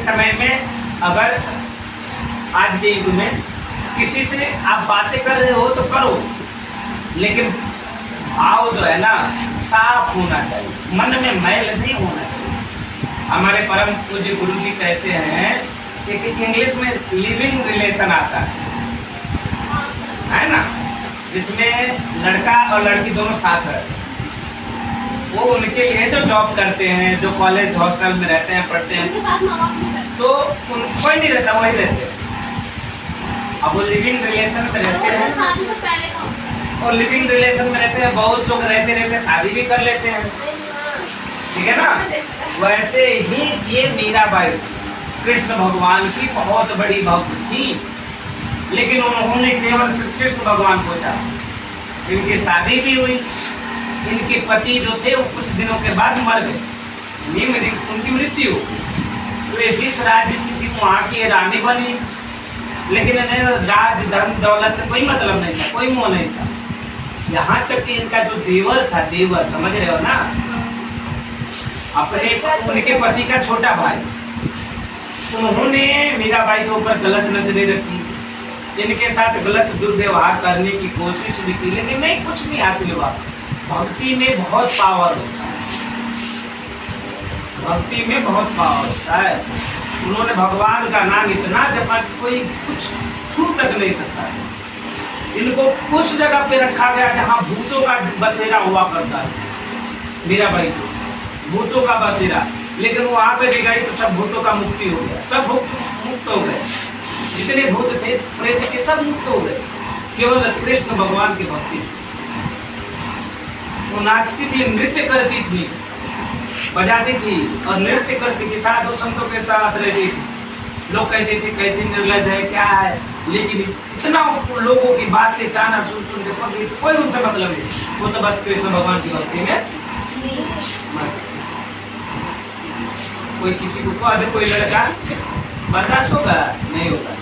समय में अगर आज के युग में किसी से आप बातें कर रहे हो तो करो, लेकिन भाव जो है ना साफ होना चाहिए, मन में मैल नहीं होना चाहिए। हमारे परम पूज्य गुरु जी कहते हैं, एक इंग्लिश में लिविंग रिलेशन आता है ना, जिसमें लड़का और लड़की दोनों साथ रहते हैं। वो उनके लिए जो जॉब करते हैं, जो कॉलेज हॉस्टल में रहते हैं, पढ़ते हैं, तो कोई नहीं रहता, वही रहते हैं। अब वो लिविंग रिलेशन में रहते हैं, और लिविंग रिलेशन में रहते हैं, बहुत लोग रहते रहते शादी भी कर लेते हैं, ठीक है ना। वैसे ही ये मीराबाई कृष्ण भगवान की बहुत बड़ी भक्त थी, लेकिन उन्होंने केवल कृष्ण भगवान को चाहा। इनकी शादी भी हुई, इनके पति जो थे वो कुछ दिनों के बाद मर गए, उनकी मृत्यु। तो ये जिस राज्य की थी वहाँ की रानी बनी, लेकिन इन्हें राज धन दौलत से कोई मतलब नहीं था, कोई मोह नहीं था। यहाँ तक कि इनका जो देवर था, देवर समझ रहे हो ना, अपने उनके पति का छोटा भाई, उन्होंने मीराबाई के ऊपर गलत नजरें रखी, इनके साथ गलत दुर्व्यवहार करने की कोशिश भी की, लेकिन नहीं, कुछ नहीं हासिल हुआ। भक्ति में बहुत पावर होता है, भक्ति में बहुत पावर होता है। उन्होंने भगवान का नाम इतना जपा कि कोई कुछ छू तक नहीं सकता। इनको उस जगह पे रखा गया जहाँ भूतों का बसेरा हुआ करता है, मीराबाई को भूतों का बसेरा, लेकिन वहाँ पे भी गई तो सब भूतों का मुक्ति हो गया, सब मुक्त हो गए, जितने भूत थे प्रेत के सब मुक्त हो गए, केवल कृष्ण भगवान की भक्ति से। वो नाचती थी, नृत्य करती थी, बजाती थी और नृत्य करती थी, साधु संतों के साथ रहती थी। लोग कहते थे कैसी निर्लज है, क्या है, लेकिन इतना लोगों की बातें गाना सुन सुन के कोई उनसे मतलब नहीं, वो तो बस कृष्ण भगवान की भक्ति में। कोई किसी को कह दे, कोई लड़का बर्दाश्त होगा नहीं होगा,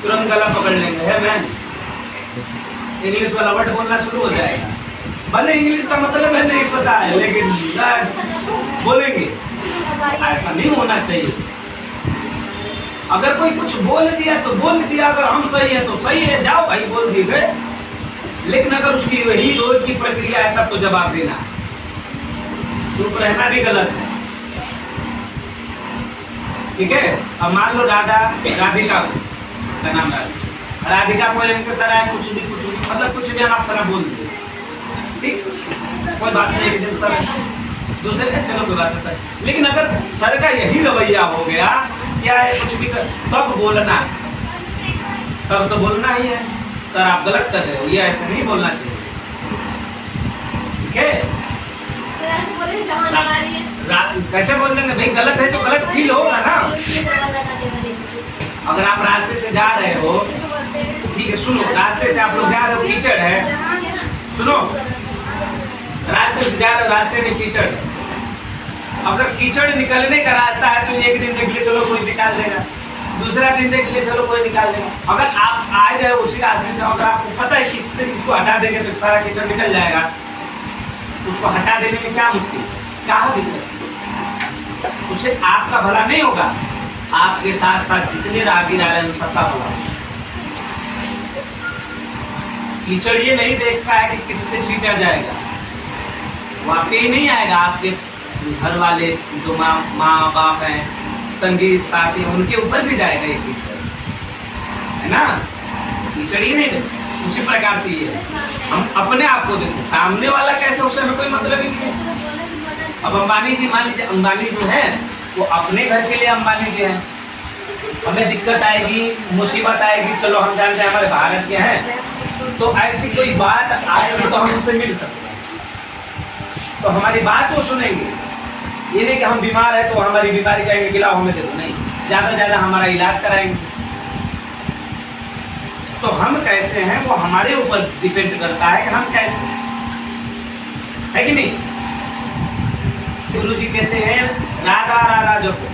तुरंत गला पकड़ लेंगे, है मैन, इंग्लिश वाला वर्ड बोलना शुरू हो जाएगा। भले इंग्लिश का मतलब है नहीं पता है, लेकिन बोलेंगे। ऐसा नहीं होना चाहिए। अगर कोई कुछ बोल दिया तो बोल दिया, अगर हम सही है तो सही है, जाओ भाई बोल दिए गए। लेकिन अगर उसकी वही रोज की प्रक्रिया है तब तो जवाब देना, चुप रहना भी गलत है, ठीक है। अब मान लो राधिका का नाम राधिका को इनके सर है, कुछ भी मतलब कुछ भी हम आप सर बोल दिए, ठीक, कोई बात नहीं, एक दिन सर दूसरे दिन चलो कोई बात नहीं सर। लेकिन अगर सर का यही रवैया हो गया, क्या है, कुछ भी कर तब बोलना, तब तो बोलना ही है, सर आप गलत कर रहे हो, ये ऐसे नहीं बोलना चाहिए, ठीक है। कैसे बोल देंगे भाई, गलत है तो गलत फील होगा ना। अगर आप रास्ते से जा रहे हो, ठीक है, सुनो, रास्ते से आप लोग जा रहे हो, कीचड़ है, सुनो, रास्ते से जा रहे हो, रास्ते में कीचड़ है। अगर कीचड़ निकलने का रास्ता है तो एक दिन देख ले चलो कोई निकाल देगा, दूसरा दिन देख ले चलो कोई निकाल देगा। अगर आप आए गए उसी रास्ते से, अगर आपको पता है कि इसको हटा देंगे तो सारा कीचड़ निकल जाएगा, उसको हटा देने में क्या मुश्किल, क्या दिक्कत, उससे आपका भला नहीं होगा, आपके साथ साथ जितने राहगीर आ रहे हैं सबका भला। कीचड़ ये नहीं देखता है कि किस पे छीटा जाएगा, वाकई नहीं आएगा, आपके घर वाले जो माँ बाप हैं, संगी साथी, उनके ऊपर भी जाएगा ये कीचड़, है ना। कीचड़ ही नहीं, उसी प्रकार से ये है। हम अपने आप को देखें, सामने वाला कैसे, उससे हमें कोई मतलब ही नहीं है। अब अंबानी जी, मान लीजिए अंबानी जो है वो अपने घर के लिए अंबानी जी हैं, हमें दिक्कत आएगी, मुसीबत आएगी, चलो हम जानते हैं हमारे भारत के हैं, तो ऐसी कोई बात आएगी तो हम उनसे मिल सकते हैं, तो हमारी बात वो सुनेंगे। ये नहीं कि हम बीमार है तो हमारी बीमारी कहेंगे कि लाओ हमें दे दो, नहीं, ज़्यादा से ज़्यादा हमारा इलाज कराएंगे। तो हम कैसे हैं वो हमारे ऊपर डिपेंड करता है कि हम कैसे, है कि नहीं। गुरु जी कहते हैं राधा राधा जपो,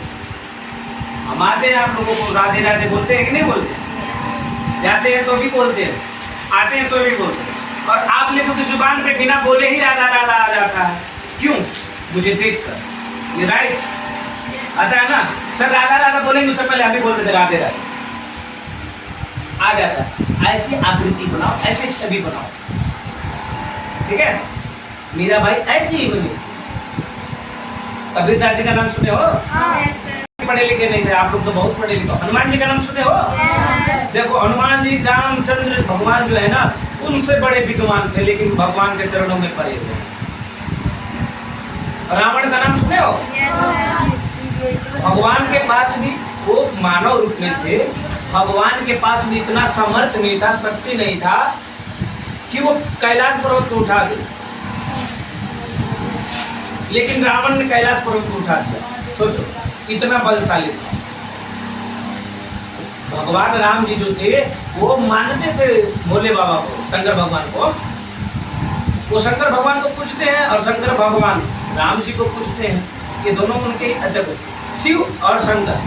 हम आते हैं आप लोगों को राधे राधे बोलते हैं कि नहीं बोलते, जाते हैं तो भी बोलते हैं, आते हैं तो भी बोलते हैं, और आप लोगों की जुबान पे बिना बोले ही राधा राधा आ जाता है, क्यों, मुझे देखकर, ये राइट आता है ना, सर राधा राधा बोलेंगे उससे पहले हम भी बोलते थे राधे राधे, आ जाता है। ऐसी आकृति बनाओ, ऐसी छवि बनाओ, ठीक है। मीरा भाई ऐसी ही बनी। कबीरदास जी का नाम सुने हो? पढ़े लिखे नहीं थे आप लोग तो बहुत पढ़े लिखे। हनुमान जी का नाम सुने हो? देखो हनुमान जी रामचंद्र भगवान जो है ना उनसे बड़े विद्वान थे, लेकिन भगवान के चरणों में पड़े हुए। रावण का नाम सुने हो? भगवान के पास भी वो मानव रूप में थे, भगवान के पास भी इतना समर्थ नहीं था, शक्ति नहीं था कि वो कैलाश पर्वत को उठा दे, लेकिन रावण ने कैलाश पर्वत को उठा दिया। सोचो इतना बलशाली था। भगवान राम जी जो थे वो मानते थे भोले बाबा को, शंकर भगवान को। वो शंकर भगवान को पूजते हैं और शंकर भगवान राम जी को पूजते हैं। ये दोनों उनके देखो, शिव और शंकर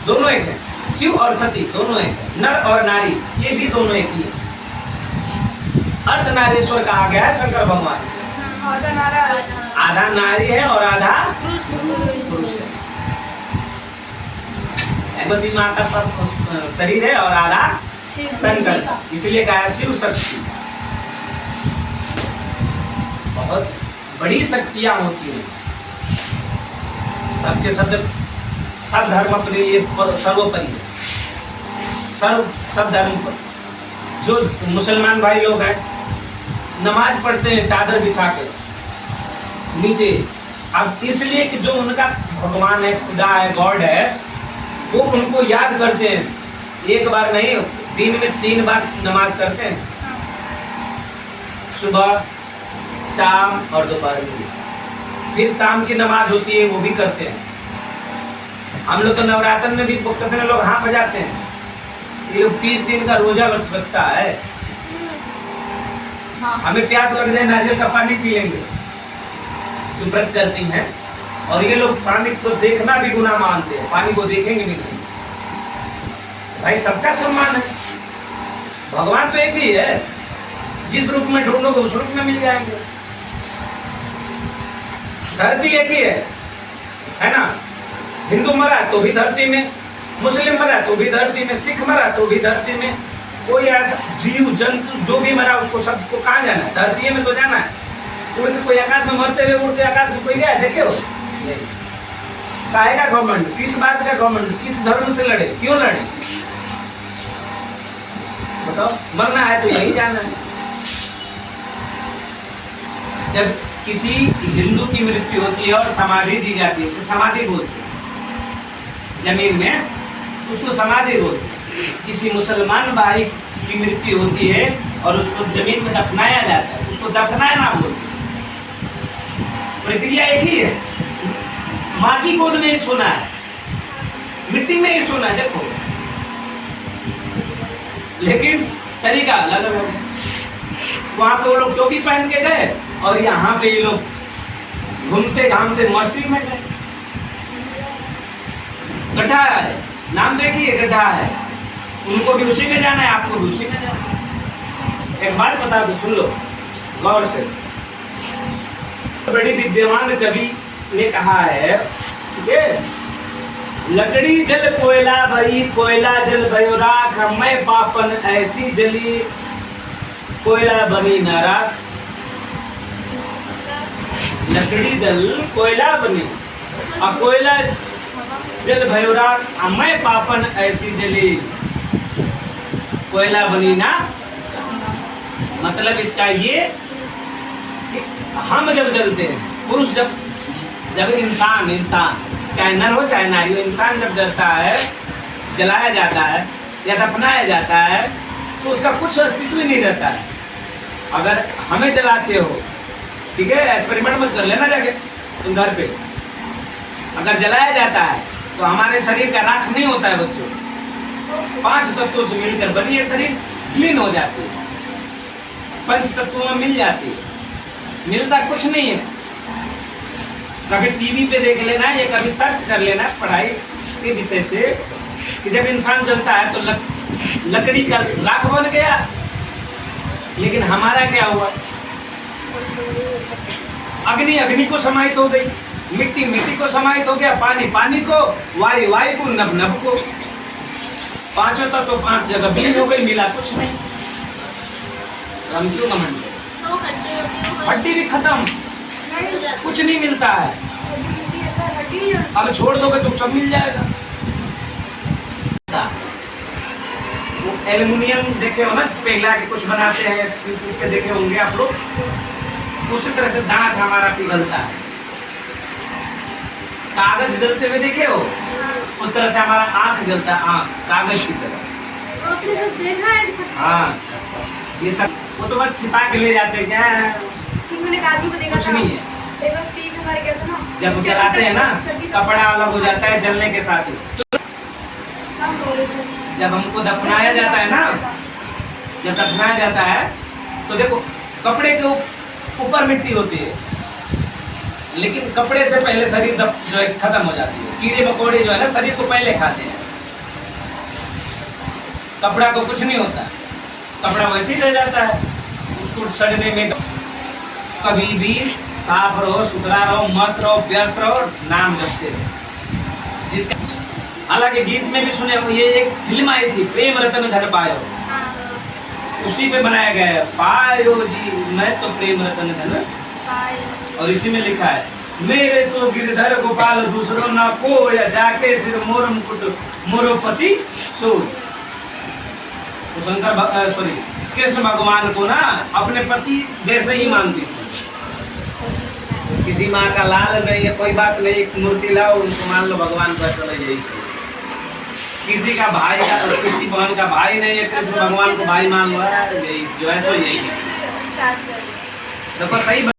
दोनों एक हैं, शिव और सती दोनों एक है, नर और नारी ये भी दोनों एक ही है। अर्धनारीश्वर कहा गया है शंकर भगवान, आधा नारी है और आधा पुरुष है। पार्वती माँ का सब शरीर है और आधा शंकर, इसलिए कहा शिव शक्ति। बहुत बड़ी शक्तियां होती हैं। सबके सब धर्म अपने लिए सर्वोपरि है, सब धर्म पर। जो मुसलमान भाई लोग हैं नमाज पढ़ते हैं चादर बिछा के नीचे, अब इसलिए कि जो उनका भगवान है, खुदा है, गॉड है, वो उनको याद करते हैं। एक बार नहीं, दिन में 3 बार नमाज करते हैं, सुबह शाम और दोपहर में। फिर शाम की नमाज होती है वो भी करते हैं। हम लोग तो नवरात्र में भी कितने लोग हाथ बजाते हैं। ये लोग 30 दिन का रोजा रखता है। हमें प्यास लग जाए नारियल का पानी पी लेंगे जो व्रत करती हैं, और ये लोग पानी को देखना भी गुनाह मानते हैं, पानी को देखेंगे भी नहीं। भाई सबका सम्मान है, भगवान तो एक ही है, जिस रूप में ढूंढोगे उस रूप में मिल जाएंगे। धरती एक ही है ना। हिंदू मरा तो भी धरती में, मुस्लिम मरा तो भी धरती में, सिख मरा तो भी धरती में। कोई ऐसा जीव जंतु जो भी मरा उसको सबको कहाँ जाना है? धरती में तो जाना है। उड़ के कोई आकाश में मरते हुए उड़ के आकाश में कोई गया देखे हो? काहे का घमंड? किस बात का घमंड? किस धर्म से लड़े? क्यों लड़े? बताओ। मरना है तो यही जाना है। जब किसी हिंदू की मृत्यु होती है और समाधि दी जाती है, उसे समाधि बोलते हैं। जमीन में उसको समाधि बोलते हैं। किसी मुसलमान भाई की मृत्यु होती है और उसको जमीन में दफनाया जाता है, उसको दफनाना बोलते हैं। प्रक्रिया एक ही है। माटी गोद में ही सोना है, मिट्टी में ही सोना है, देखो, लेकिन तरीका अलग अलग है। वहां पे वो लोग टोपी पहन के गए और यहाँ पे ये लोग घूमते घामते मस्ती में गए। गड्ढा है, नाम देखिए गड्ढा है, उनको भी उसी में जाना है, आपको भी उसी में जाना है। एक बात बता दो, सुन लो गौर से। बड़ी विद्वान कवि ने कहा है, ठीक है, लकड़ी जल कोयला भई, कोयला जल भयो राख, मैं पापन ऐसी जली, कोयला बनी न राख। लकड़ी जल कोयला बनी और कोयला जल भयो राख, मैं पापन ऐसी जली, कोयला बनी ना। मतलब इसका ये कि हम जब जलते हैं, पुरुष जब इंसान चाहे नर हो चाहे नारी हो, इंसान जब जलता है, जलाया जाता है या दफनाया जाता है, तो उसका कुछ अस्तित्व ही नहीं रहता है। अगर हमें जलाते हो, ठीक है, एक्सपेरिमेंट मत कर लेना जाके तुम घर पे। अगर जलाया जाता है तो हमारे शरीर का राख नहीं होता है बच्चों, 5 तत्वों से मिलकर बनी है शरीर, क्लीन हो जाती है, 5 तत्वों में मिल जाती है। मिलता कुछ नहीं है। कभी टीवी पे देख लेना या कभी सर्च कर लेना पढ़ाई के विषय से कि जब इंसान जलता है तो लकड़ी का राख बन गया, लेकिन हमारा क्या हुआ? अग्नि को समाहित हो गई, मिट्टी मिट्टी को समाहित हो गया, पानी पानी को, वायु वायु को, नभ नभ को। पांचों तत्व तो 5 जगह बीन हो गई, मिला कुछ नहीं। हम क्यों घमंड करें? हड्डी भी खत्म, कुछ नहीं मिलता है। अब छोड़ दोगे तो सब मिल जाएगा। वो एल्युमिनियम देखे हो ना, पिघला के कुछ बनाते हैं, यूट्यूब पे देखे होंगे आप लोग। उसी तरह से दांत हमारा पिघलता है। कागज जलते हुए देखे हो, उस तरह से हमारा आंख जलता है, आंख कागज की तरह। हाँ, ये सब वो तो बस छिपा के ले जाते हैं। क्या है? कुछ नहीं है। जब जलाते हैं ना, कपड़ा अलग हो जाता है जलने के साथ ही। जब हमको दफनाया जाता है ना, जब दफनाया जाता है तो देखो कपड़े के ऊपर मिट्टी होती है, लेकिन कपड़े से पहले शरीर जो है खत्म हो जाती है। कीड़े मकोड़े जो है ना शरीर को पहले खाते हैं, कपड़ा को कुछ नहीं होता, कपड़ा वैसे ही रह जाता है। उसको सड़ने में कभी भी साफ रहो, सुथरा रहो, मस्त रहो, व्यस्त रहो, नाम जपते रहो। जिसका हालांकि गीत में भी सुने हो, ये एक फिल्म आई थी, प्रेम रतन धन पायो, उसी पे बनाया गया है। पायो जी मैं तो प्रेम रतन धन, और इसी में लिखा है, मेरे तो गिरधर गोपाल दूसरो ना को, या जाके सिर मोर मुकुट मोरोपति सो। तो शंकर सॉरी कृष्ण भगवान को ना अपने पति जैसे ही मानती थी। किसी माँ का लाल नहीं है, कोई बात नहीं, एक मूर्ति लाओ उनको मान लो भगवान को, चलो यही से। किसी का भाई का, किसी बहन का भाई नहीं है, कृष्ण भगवान को भाई मान लो, यही जो है सो यही। देखो सही